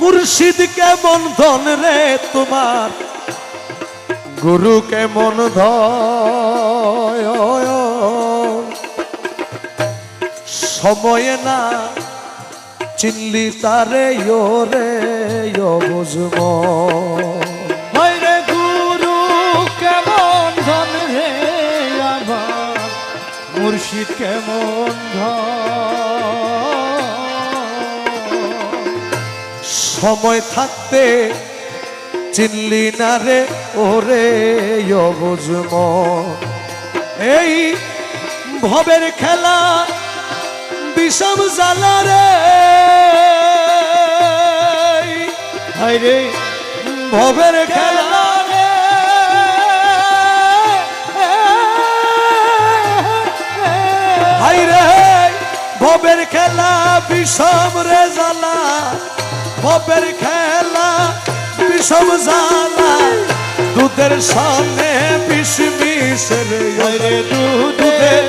মুর্শিদ কেমন ধন রে তোমার, গুরু কেমন ধয়, সময়ে না চিনলি তারে রে বুঝব। রে গুরু কেমন ধন রে আমার, মুর্শিদ কেমন ধন। সময় থাকতে চিনলি না রে ওরে বুঝব। এই ভবের খেলা বিষম জ্বালা রে, রে ভবের খেলা রে, হাই রে ভবের খেলা বিষম রে জ্বালা, ভবের খেলা বিষম জ্বালা, দুধের সনে বিষ মিশে রে, দুধের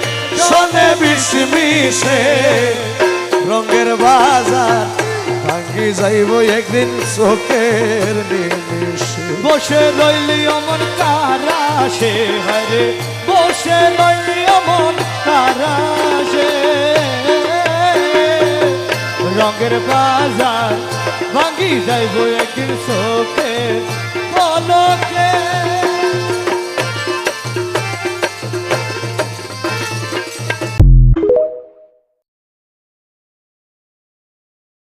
সনে বিষ মিশে, রঙের বাজার ভাঙ্গি যাইব একদিন চোখের নিমিষে। বসে রইলি অমন কারাশে, হরে বসে রইলি অমন কারাশে, রঙের বাজার ভাঙ্গি যাইব একদিন চোখের